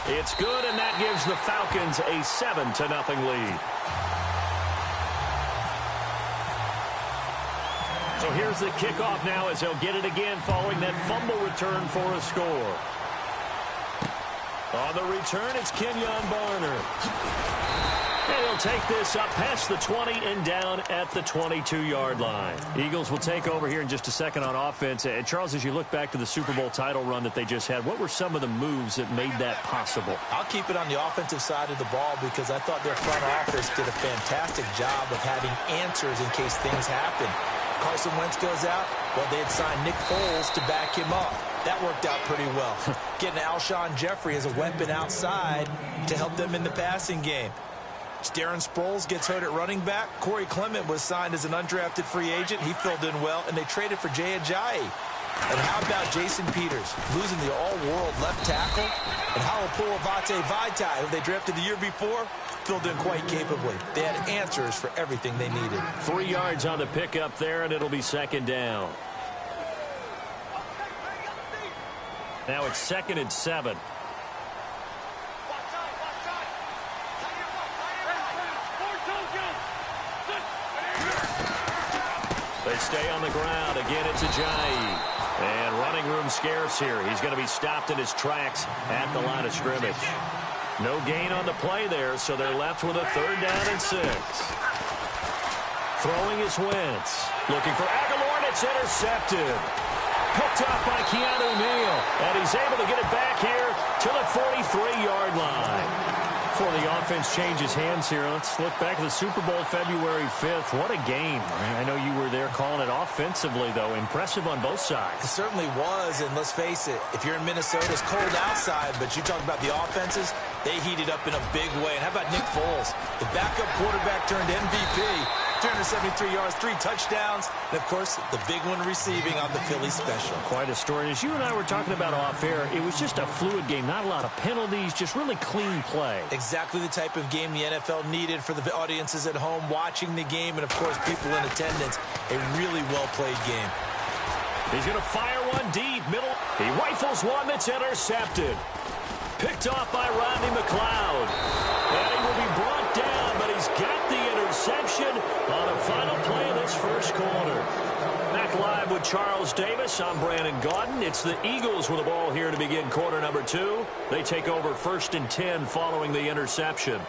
It's good, and that gives the Falcons a 7-0 lead. So here's the kickoff now as they'll get it again following that fumble return for a score. On the return, it's Kenyon Barner. And he'll take this up past the 20 and down at the 22-yard line. Eagles will take over here in just a second on offense. And Charles, as you look back to the Super Bowl title run that they just had, what were some of the moves that made that possible? I'll keep it on the offensive side of the ball because I thought their front office did a fantastic job of having answers in case things happen. Carson Wentz goes out, well, they had signed Nick Foles to back him up. That worked out pretty well. Getting Alshon Jeffrey as a weapon outside to help them in the passing game. Darren Sproles gets hurt at running back. Corey Clement was signed as an undrafted free agent. He filled in well, and they traded for Jay Ajayi. And how about Jason Peters losing the all-world left tackle? And Halapoulivaati Vaitai, who they drafted the year before, filled in quite capably. They had answers for everything they needed. 3 yards on the pickup there, and it'll be second down. Now it's 2nd and 7. They stay on the ground. Again, it's Ajayi. And running room scarce here. He's going to be stopped in his tracks at the line of scrimmage. No gain on the play there, so they're left with a 3rd down and 6. Throwing is Wentz. Looking for Aguilar, and it's intercepted. Picked up by Keanu Neal. And he's able to get it back here to the 43-yard line. Before the offense changes hands here, let's look back at the Super Bowl February 5th. What a game. I know you were there calling it offensively, though. Impressive on both sides. It certainly was, and let's face it, if you're in Minnesota, it's cold outside, but you talk about the offenses, they heated up in a big way. And how about Nick Foles? The backup quarterback turned MVP. 373 yards, 3 touchdowns, and, of course, the big one receiving on the Philly special. Quite a story. As you and I were talking about off air, it was just a fluid game. Not a lot of penalties, just really clean play. Exactly the type of game the NFL needed for the audiences at home watching the game and, of course, people in attendance. A really well-played game. He's going to fire one deep. Middle. He rifles one that's intercepted. Picked off by Rodney McLeod. And he will be brought down, but he's got the interception on the final play of this first quarter. Back live with Charles Davis. I'm Brandon Gaudin. It's the Eagles with the ball here to begin quarter number 2. They take over 1st and 10 following the interception.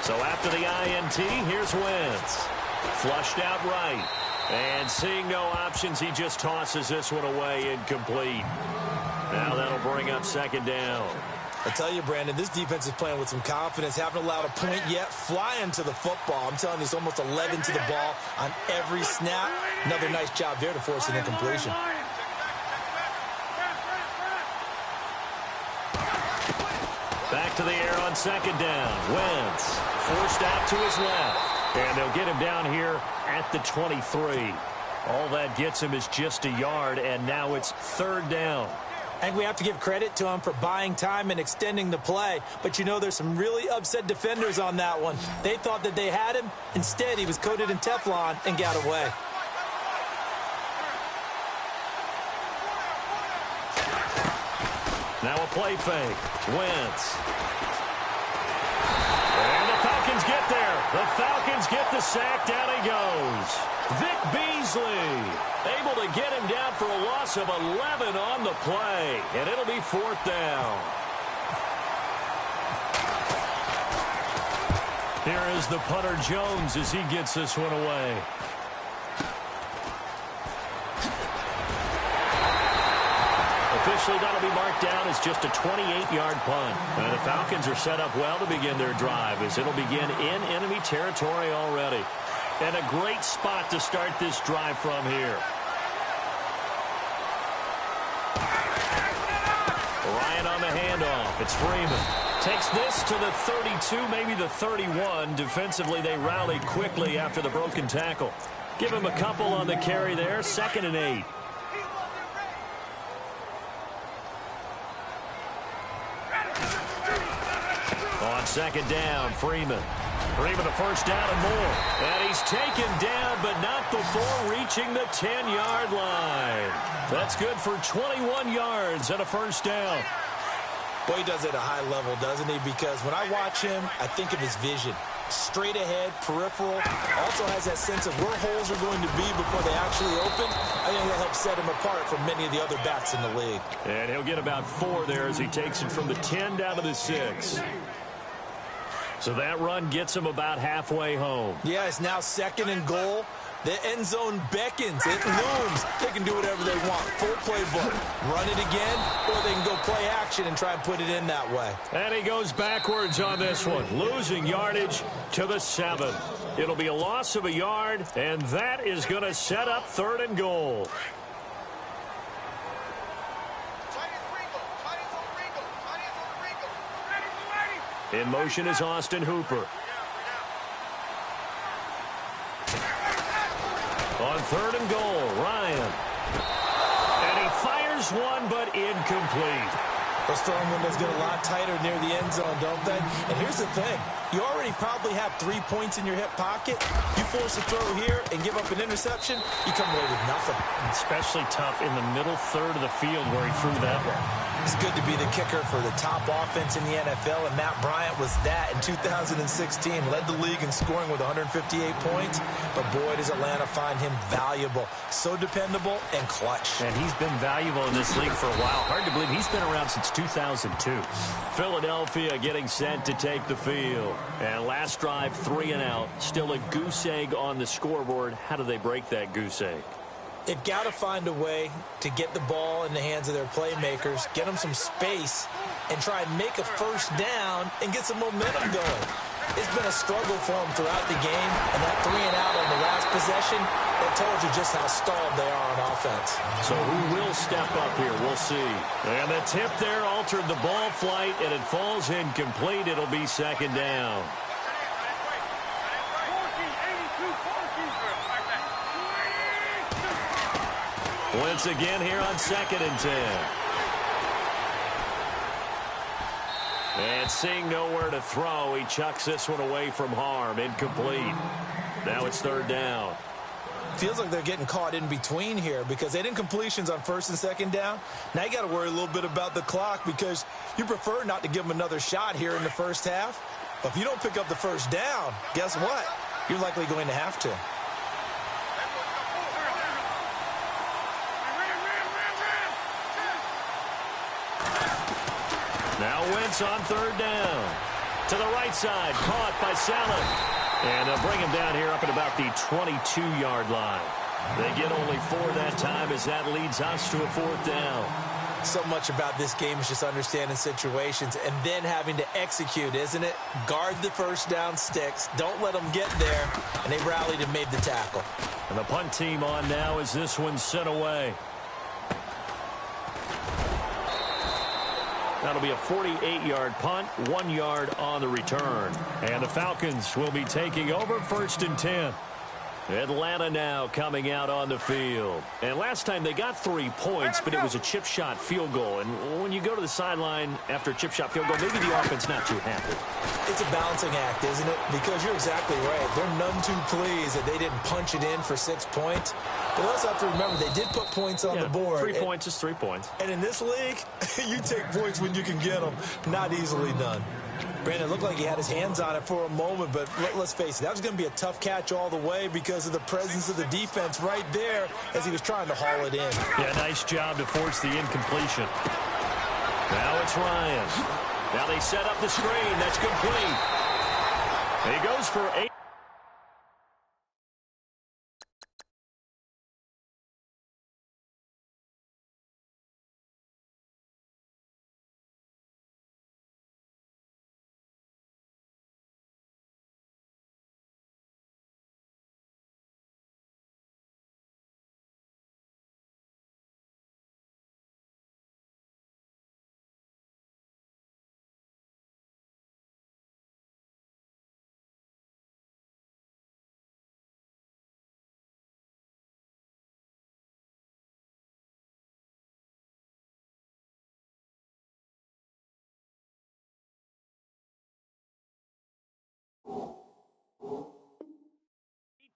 So after the INT, here's Wentz. Flushed out right. And seeing no options, he just tosses this one away, incomplete. Now that'll bring up 2nd down. I tell you, Brandon, this defense is playing with some confidence. Haven't allowed a point yet. Flying to the football. I'm telling you, it's almost 11 to the ball on every snap. Another nice job there to force an incompletion. Back to the air on 2nd down. Wentz forced out to his left. And they'll get him down here at the 23. All that gets him is just a yard, and now it's 3rd down. And we have to give credit to him for buying time and extending the play. But, you know, there's some really upset defenders on that one. They thought that they had him. Instead, he was coated in Teflon and got away. Now a play fake. Wentz. And the Falcons get there. The Falcons get the sack. Down he goes. Vic Beasley able to get him down for a loss of 11 on the play. And it'll be 4th down. Here is the punter Jones as he gets this one away. Officially, that'll be marked down as just a 28-yard punt. And the Falcons are set up well to begin their drive as it'll begin in enemy territory already. And a great spot to start this drive from here. Ryan on the handoff. It's Freeman. Takes this to the 32, maybe the 31. Defensively, they rallied quickly after the broken tackle. Give him a couple on the carry there. 2nd and 8. On 2nd down, Freeman. for even a first down and more. And he's taken down, but not before reaching the 10-yard line. That's good for 21 yards and a first down. Boy, he does it at a high level, doesn't he? Because when I watch him, I think of his vision. Straight ahead, peripheral. Also has that sense of where holes are going to be before they actually open. I think that helps set him apart from many of the other backs in the league. And he'll get about 4 there as he takes it from the 10 down to the 6. So that run gets him about halfway home. Yeah, it's now 2nd and goal. The end zone beckons. It looms. They can do whatever they want. Full playbook. Run it again, or they can go play action and try and put it in that way. And he goes backwards on this one, losing yardage to the 7. It'll be a loss of a yard, and that is going to set up 3rd and goal. In motion is Austin Hooper. On 3rd and goal, Ryan. And he fires one, but incomplete. Those throwing windows get a lot tighter near the end zone, don't they? And here's the thing. You already probably have 3 points in your hip pocket. You force a throw here and give up an interception, you come away with nothing. Especially tough in the middle third of the field where he threw that one. It's good to be the kicker for the top offense in the NFL, and Matt Bryant was that in 2016. Led the league in scoring with 158 points, but boy, does Atlanta find him valuable. So dependable and clutch. And he's been valuable in this league for a while. Hard to believe he's been around since 2002. Philadelphia getting set to take the field. And last drive, 3 and out. Still a goose egg on the scoreboard. How do they break that goose egg? They've got to find a way to get the ball in the hands of their playmakers, get them some space, and try and make a first down and get some momentum going. It's been a struggle for them throughout the game, and that 3 and out on the last possession, that told you just how stalled they are on offense. So who will step up here? We'll see. And the tip there altered the ball flight, and it falls incomplete. It'll be 2nd down. Once again here on 2nd and 10. And seeing nowhere to throw, he chucks this one away from harm. Incomplete. Now it's 3rd down. Feels like they're getting caught in between here because they did incompletions on 1st and 2nd down. Now you got to worry a little bit about the clock because you prefer not to give them another shot here in the first half. But if you don't pick up the first down, guess what? You're likely going to have to. Now Wentz on 3rd down. To the right side, caught by Saleh. And they'll bring him down here up at about the 22-yard line. They get only 4 that time as that leads us to a 4th down. So much about this game is just understanding situations and then having to execute, isn't it? Guard the first down sticks. Don't let them get there. And they rallied and made the tackle. And the punt team on now as this one's sent away. That'll be a 48-yard punt, 1 yard on the return. And the Falcons will be taking over 1st and 10. Atlanta now coming out on the field. And last time they got 3 points, but it was a chip shot field goal. And when you go to the sideline after a chip shot field goal, maybe the offense not too happy. It's a balancing act, isn't it? Because you're exactly right. They're none too pleased that they didn't punch it in for 6 points. But also have to remember, they did put points on the board. 3 points is 3 points. And in this league, you take points when you can get them. Not easily done. Brandon, looked like he had his hands on it for a moment, but let's face it, that was going to be a tough catch all the way because of the presence of the defense right there as he was trying to haul it in. Yeah, nice job to force the incompletion. Now it's Ryan. Now they set up the screen. That's complete. He goes for 8.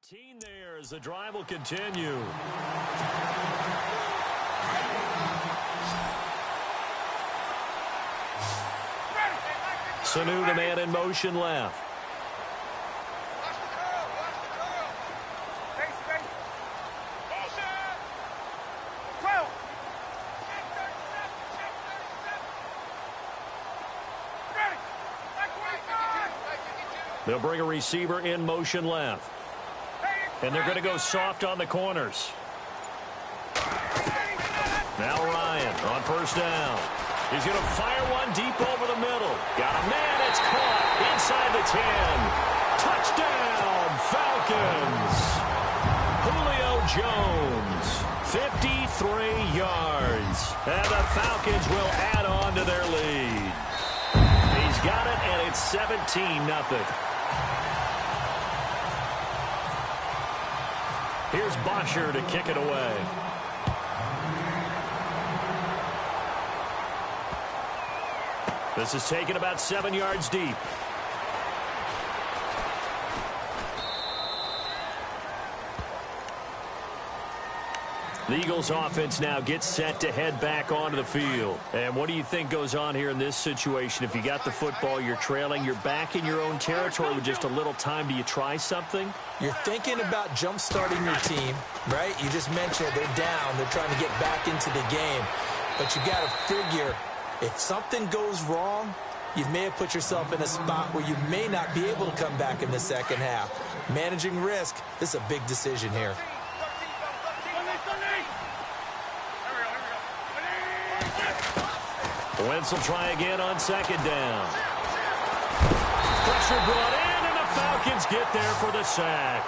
15 there as the drive will continue. Sanu, the man in motion left. They'll bring a receiver in motion left. And they're going to go soft on the corners. Now Ryan on first down. He's going to fire one deep over the middle. Got a man. It's caught inside the 10. Touchdown, Falcons. Julio Jones, 53 yards. And the Falcons will add on to their lead. He's got it, and it's 17-0. Here's Bosher to kick it away. This is taken about 7 yards deep. The Eagles offense now gets set to head back onto the field. And what do you think goes on here in this situation? If you got the football, you're trailing, you're back in your own territory with just a little time. Do you try something? You're thinking about jump-starting your team, right? You just mentioned they're down. They're trying to get back into the game. But you got to figure, if something goes wrong, you may have put yourself in a spot where you may not be able to come back in the second half. Managing risk, this is a big decision here. Wentz will try again on second down. Pressure brought in, and the Falcons get there for the sack.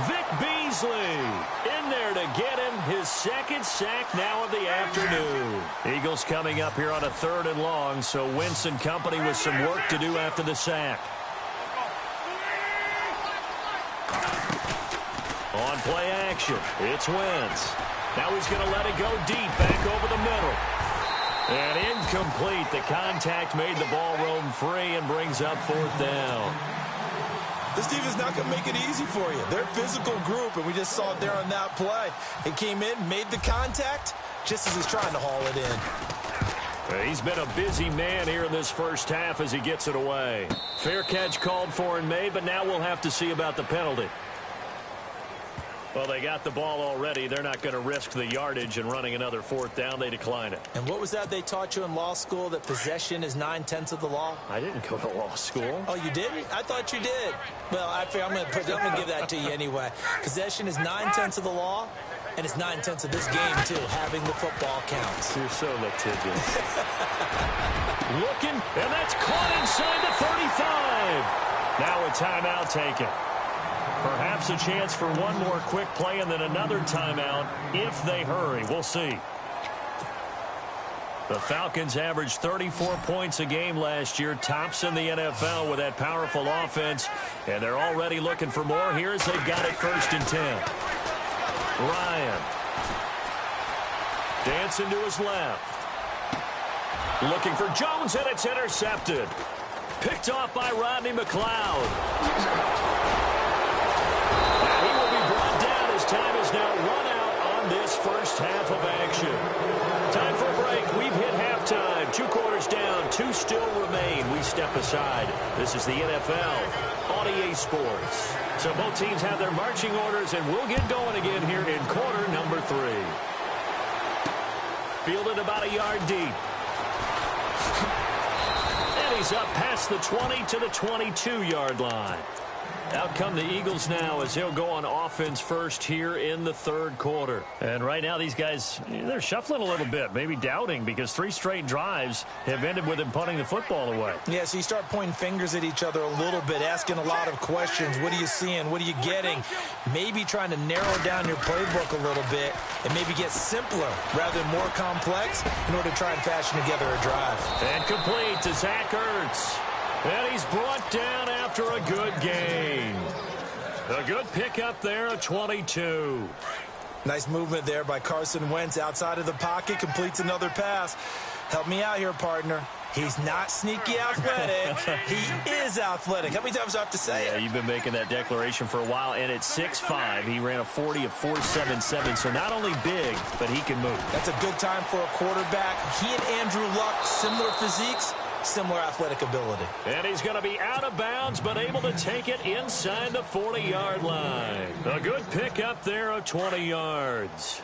Vic Beasley in there to get him his second sack now of the afternoon. Eagles coming up here on a 3rd and long, so Wentz and company with some work to do after the sack. On play action, it's Wentz. Now he's going to let it go deep, back over the middle. And incomplete. The contact made the ball roam free and brings up 4th down. This team is not going to make it easy for you. They're a physical group, and we just saw it there on that play. It came in, made the contact, just as he's trying to haul it in. He's been a busy man here in this first half as he gets it away. Fair catch called for and made, but now we'll have to see about the penalty. Well, they got the ball already. They're not going to risk the yardage and running another 4th down. They decline it. And what was that they taught you in law school, that possession is 9/10 of the law? I didn't go to law school. Oh, you didn't? I thought you did. Well, actually, I'm going to give that to you anyway. Possession is 9/10 of the law, and it's 9/10 of this game, too. Having the football counts. You're so litigious. Looking, and that's caught inside the 35. Now a timeout taken. Perhaps a chance for one more quick play and then another timeout if they hurry. We'll see. The Falcons averaged 34 points a game last year, tops in the NFL with that powerful offense, and they're already looking for more here as they've got it 1st and 10. Ryan. Dancing to his left. Looking for Jones, and it's intercepted. Picked off by Rodney McLeod. Time is now run out on this first half of action. Time for a break. We've hit halftime. 2 quarters down. 2 still remain. We step aside. This is the NFL on EA Sports. So both teams have their marching orders, and we'll get going again here in quarter number 3. Fielded about a yard deep. And he's up past the 20 to the 22-yard line. Out come the Eagles now as he'll go on offense first here in the 3rd quarter. And right now these guys, they're shuffling a little bit, maybe doubting, because 3 straight drives have ended with him punting the football away. Yeah, so you start pointing fingers at each other a little bit, asking a lot of questions. What are you seeing? What are you getting? Maybe trying to narrow down your playbook a little bit and maybe get simpler rather than more complex in order to try and fashion together a drive. And complete to Zach Ertz. And he's brought down after a good gain. A good pickup there at 22. Nice movement there by Carson Wentz outside of the pocket. Completes another pass. Help me out here, partner. He's not sneaky athletic. He is athletic. How many times do I have to say it? Yeah, you've been making that declaration for a while. And at 6'5", he ran a 40 of 4.77. So not only big, but he can move. That's a good time for a quarterback. He and Andrew Luck, similar physiques, similar athletic ability. And he's going to be out of bounds, but able to take it inside the 40-yard line. A good pickup there of 20 yards.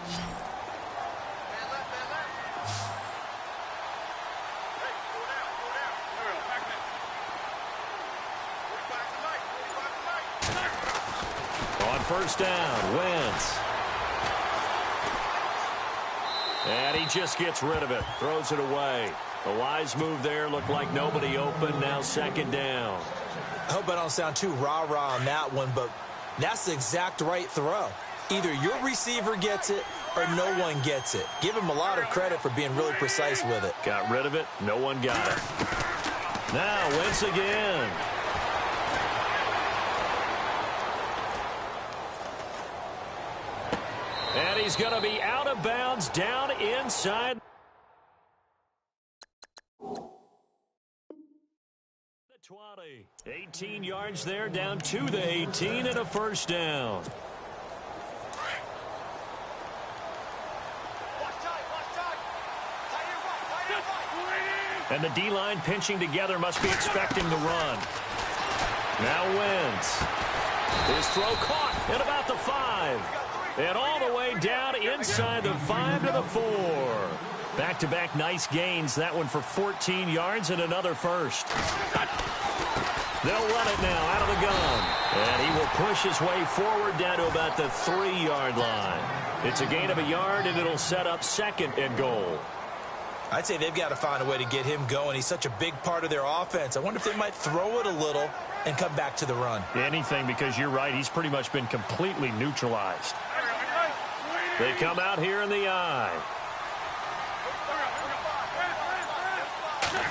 On first down, Wentz. And he just gets rid of it, throws it away. A wise move there, looked like nobody open, now second down. I hope I don't sound too rah-rah on that one, but that's the exact right throw. Either your receiver gets it or no one gets it. Give him a lot of credit for being really precise with it. Got rid of it, no one got it. Now Wentz again. And he's going to be out of bounds down inside the 20. 18 yards there, down to the 18 and a first down. And the D-line pinching together, must be expecting the run. Now Wentz. His throw caught at about the 5. And all the way down inside the 5 to the 4. Back-to-back nice gains. That one for 14 yards and another first. They'll run it now out of the gun. And he will push his way forward down to about the 3-yard line. It's a gain of a yard, and it'll set up second and goal. I'd say they've got to find a way to get him going. He's such a big part of their offense. I wonder if they might throw it a little and come back to the run. Anything, because you're right. He's pretty much been completely neutralized. They come out here in the eye.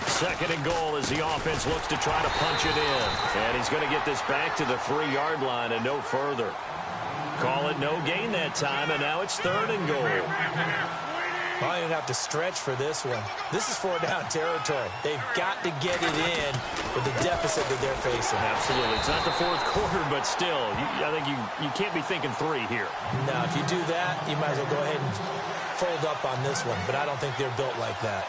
Second and goal as the offense looks to try to punch it in. And he's going to get this back to the 3-yard line and no further. Call it no gain that time, and now it's third and goal. I don't even have to stretch for this one. This is 4-down territory. They've got to get it in with the deficit that they're facing. Absolutely. It's not the fourth quarter, but still, I think you can't be thinking 3 here. No, if you do that, you might as well go ahead and fold up on this one. But I don't think they're built like that.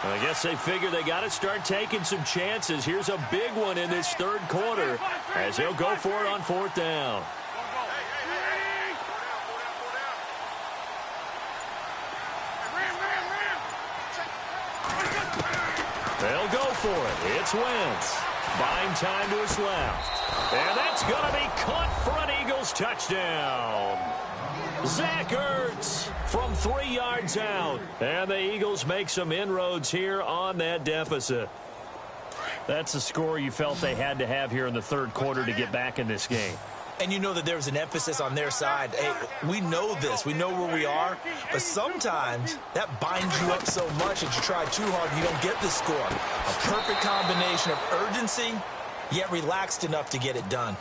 I guess they figure they got to start taking some chances. Here's a big one in this third quarter as he'll go for it on fourth down. They'll go for it. It's Wentz. Buying time to his left. And that's going to be caught for an Eagles touchdown. Zach Ertz from 3 yards out. And the Eagles make some inroads here on that deficit. That's the score you felt they had to have here in the third quarter to get back in this game. And you know that there's an emphasis on their side. Hey, we know this. We know where we are. But sometimes that binds you up so much that you try too hard and you don't get the score. A perfect combination of urgency, yet relaxed enough to get it done.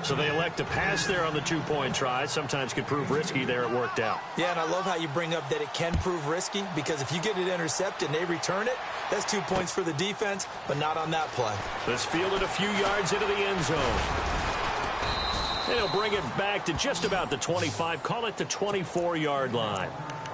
So they elect to pass there on the 2-point try. Sometimes could prove risky there. It worked out. Yeah, and I love how you bring up that it can prove risky, because if you get it intercepted and they return it, that's 2 points for the defense, but not on that play. Let's field it a few yards into the end zone. They'll bring it back to just about the 25. Call it the 24-yard line.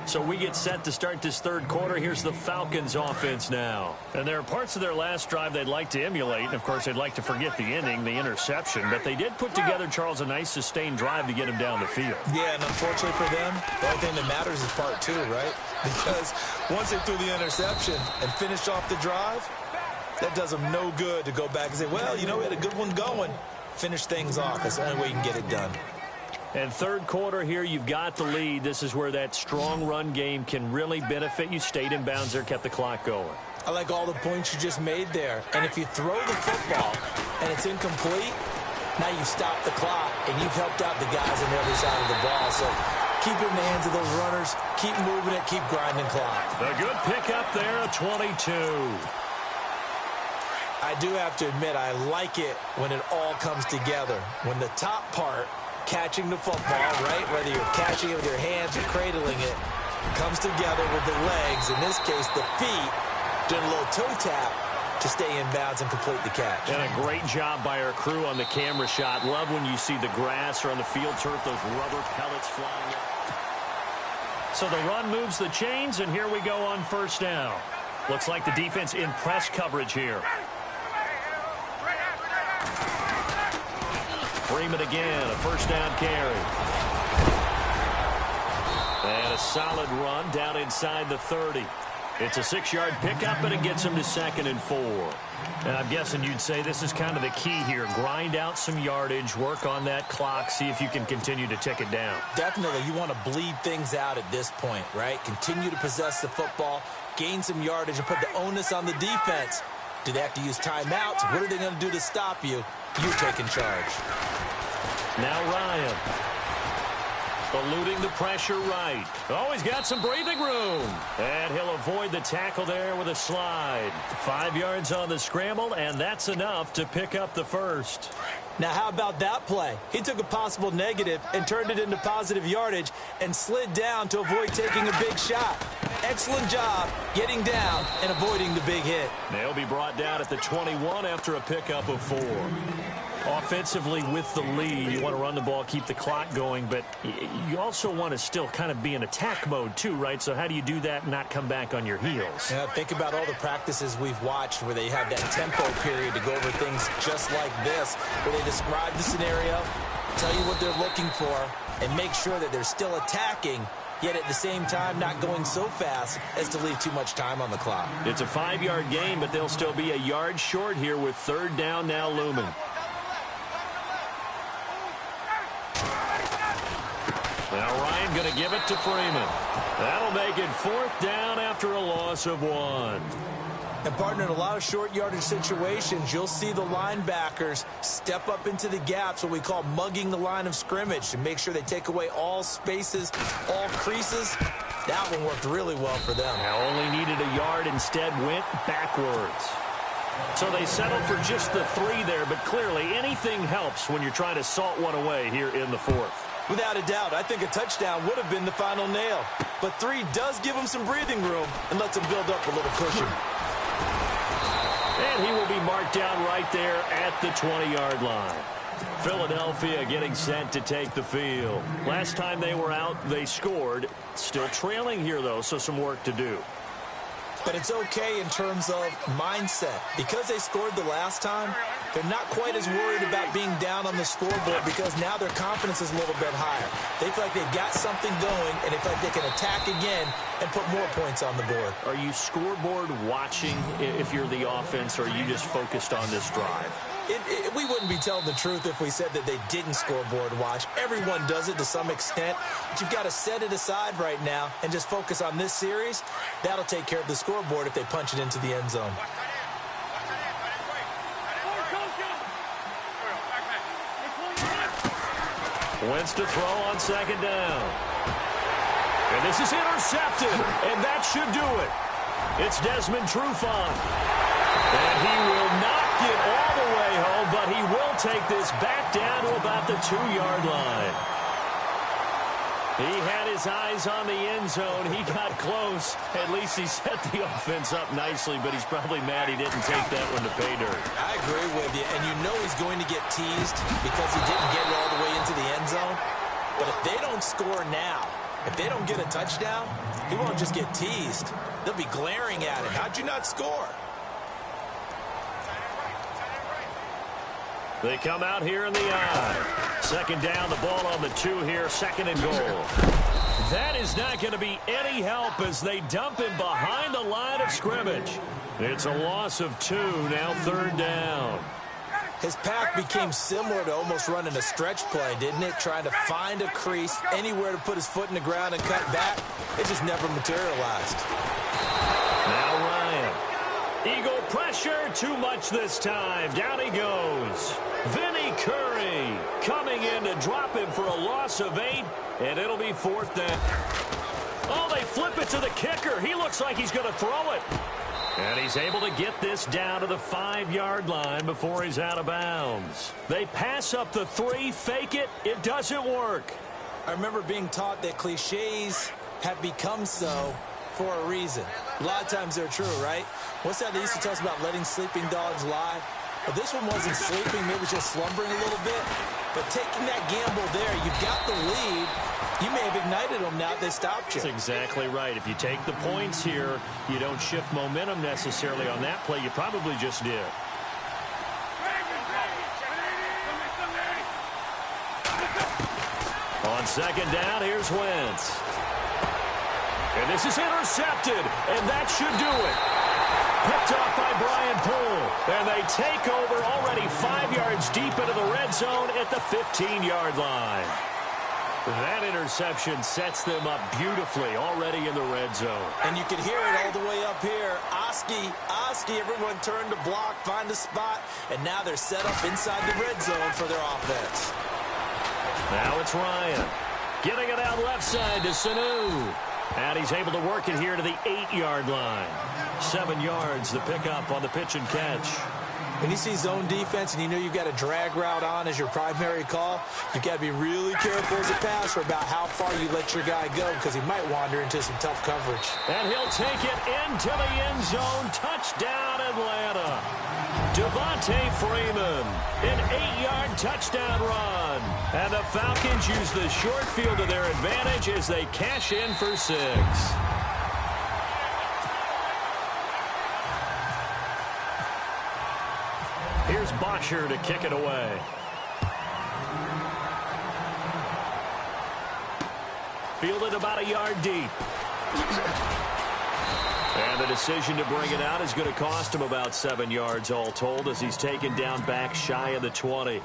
So we get set to start this third quarter. Here's the Falcons offense now. And there are parts of their last drive they'd like to emulate. And, of course, they'd like to forget the ending, the interception. But they did put together, Charles, a nice sustained drive to get him down the field. Yeah, and unfortunately for them, the only thing that matters is part 2, right? Because once they threw the interception and finished off the drive, that does them no good to go back and say, well, you know, we had a good one going. Finish things off. That's the only way you can get it done. And third quarter here, you've got the lead. This is where that strong run game can really benefit you. Stayed in bounds there, kept the clock going. I like all the points you just made there. And if you throw the football and it's incomplete, now you stop the clock and you've helped out the guys on the other side of the ball. So keep it in the hands of those runners. Keep moving it. Keep grinding clock. A good pickup there, a 22. I do have to admit, I like it when it all comes together. When the top part catching the football, right? Whether you're catching it with your hands or cradling it, comes together with the legs, in this case the feet, doing a little toe tap to stay in bounds and complete the catch. And a great job by our crew on the camera shot. Love when you see the grass or on the field turf, those rubber pellets flying. So the run moves the chains, and here we go on first down. Looks like the defense in press coverage here. Freeman again, a first down carry. And a solid run down inside the 30. It's a 6-yard pickup, and it gets him to 2nd and 4. And I'm guessing you'd say this is kind of the key here. Grind out some yardage, work on that clock, see if you can continue to tick it down. Definitely. You want to bleed things out at this point, right? Continue to possess the football, gain some yardage, and put the onus on the defense. Do they have to use timeouts? What are they going to do to stop you? You're taking charge. Now Ryan. Eluding the pressure right. Oh, he's got some breathing room. And he'll avoid the tackle there with a slide. 5 yards on the scramble, and that's enough to pick up the first. Now, how about that play? He took a possible negative and turned it into positive yardage and slid down to avoid taking a big shot. Excellent job getting down and avoiding the big hit. They'll be brought down at the 21 after a pickup of 4. Offensively with the lead, you want to run the ball, keep the clock going, but you also want to still kind of be in attack mode too, right? So how do you do that and not come back on your heels? Yeah, think about all the practices we've watched where they have that tempo period to go over things just like this, where they describe the scenario, tell you what they're looking for, and make sure that they're still attacking, yet at the same time not going so fast as to leave too much time on the clock. It's a 5-yard gain, but they'll still be a yard short here with 3rd down now looming. Now Ryan going to give it to Freeman. That'll make it 4th down after a loss of 1. And partner, in a lot of short yardage situations, you'll see the linebackers step up into the gaps, what we call mugging the line of scrimmage, to make sure they take away all spaces, all creases. That one worked really well for them. Now only needed a yard, instead went backwards. So they settled for just the 3 there, but clearly anything helps when you're trying to salt one away here in the 4th. Without a doubt, I think a touchdown would have been the final nail. But 3 does give him some breathing room and lets him build up a little cushion. And he will be marked down right there at the 20-yard line. Philadelphia getting set to take the field. Last time they were out, they scored. Still trailing here, though, so some work to do. But it's okay in terms of mindset. Because they scored the last time, they're not quite as worried about being down on the scoreboard because now their confidence is a little bit higher. They feel like they've got something going, and they feel like they can attack again and put more points on the board. Are you scoreboard watching if you're the offense, or are you just focused on this drive? We wouldn't be telling the truth if we said that they didn't scoreboard watch. Everyone does it to some extent, but you've got to set it aside right now and just focus on this series. That'll take care of the scoreboard if they punch it into the end zone. Wentz to throw on 2nd down. And this is intercepted, and that should do it. It's Desmond Trufant. And he will not get all the way home, but he will take this back down to about the 2-yard line. He had his eyes on the end zone. He got close. At least he set the offense up nicely, but he's probably mad he didn't take that one to pay dirt. I agree with you, and you know he's going to get teased because he didn't get it all the way into the end zone. But if they don't score now, if they don't get a touchdown, he won't just get teased. They'll be glaring at him. How'd you not score? They come out here in the eye. 2nd down, the ball on the 2 here, 2nd and goal. That is not going to be any help as they dump him behind the line of scrimmage. It's a loss of 2, now 3rd down. His path became similar to almost running a stretch play, didn't it? Trying to find a crease, anywhere to put his foot in the ground and cut back. It just never materialized. Now Ryan. Eagle pressure, too much this time. Down he goes. Vinny Curry coming in to drop him for a loss of 8, and it'll be 4th down. Oh, they flip it to the kicker. He looks like he's going to throw it. And he's able to get this down to the 5-yard line before he's out of bounds. They pass up the 3, fake it. It doesn't work. I remember being taught that cliches have become so for a reason. A lot of times they're true, right? What's that they used to tell us about letting sleeping dogs lie? Well, this one wasn't sleeping, maybe just slumbering a little bit. But taking that gamble there, you've got the lead. You may have ignited them now they stopped you. That's exactly right. If you take the points here, you don't shift momentum necessarily on that play. You probably just did. On second down, here's Wentz. And this is intercepted, and that should do it. Picked off by Brian Poole, and they take over already 5 yards deep into the red zone at the 15-yard line. That interception sets them up beautifully already in the red zone. And you can hear it all the way up here. Oski, everyone turned to block, find a spot, and now they're set up inside the red zone for their offense. Now it's Ryan. Getting it out left side to Sanu. And he's able to work it here to the 8-yard line. 7 yards the pickup on the pitch and catch. When you see zone defense and you know you've got a drag route on as your primary call, you've got to be really careful as a passer about how far you let your guy go because he might wander into some tough coverage. And he'll take it into the end zone. Touchdown, Atlanta. Devontae Freeman, an 8-yard touchdown run. And the Falcons use the short field to their advantage as they cash in for 6. Here's Bosher to kick it away. Fielded about a yard deep. And the decision to bring it out is going to cost him about 7 yards all told as he's taken down back shy of the 20.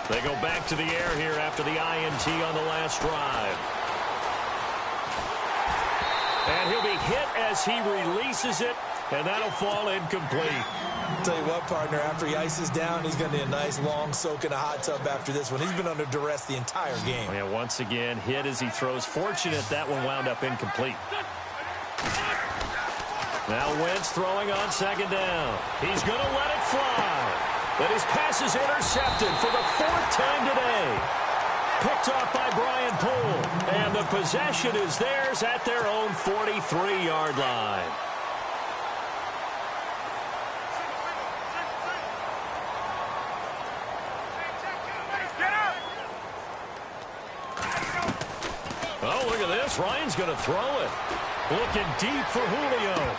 They go back to the air here after the INT on the last drive. And he'll be hit as he releases it, and that'll fall incomplete. Tell you what, partner, after he ices down, he's going to need a nice long soak in a hot tub after this one. He's been under duress the entire game. Yeah, once again, hit as he throws. Fortunate that one wound up incomplete. Now Wentz throwing on second down. He's going to let it fly. But his pass is intercepted for the 4th time today. Picked off by Brian Poole. And the possession is theirs at their own 43-yard line. Oh, look at this. Ryan's going to throw it. Looking deep for Julio.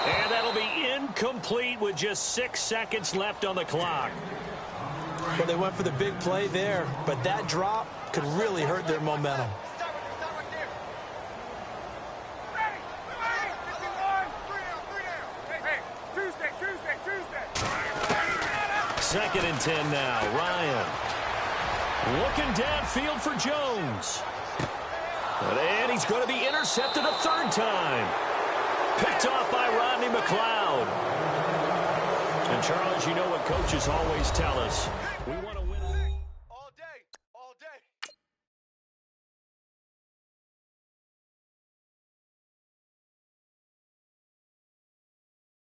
And that'll be incomplete with just 6 seconds left on the clock. Well, they went for the big play there, but that drop could really hurt their momentum. Second and 10 now. Ryan looking downfield for Jones. And he's going to be intercepted a 3rd time. Picked off by Rodney McLeod. And, Charles, you know what coaches always tell us. We want to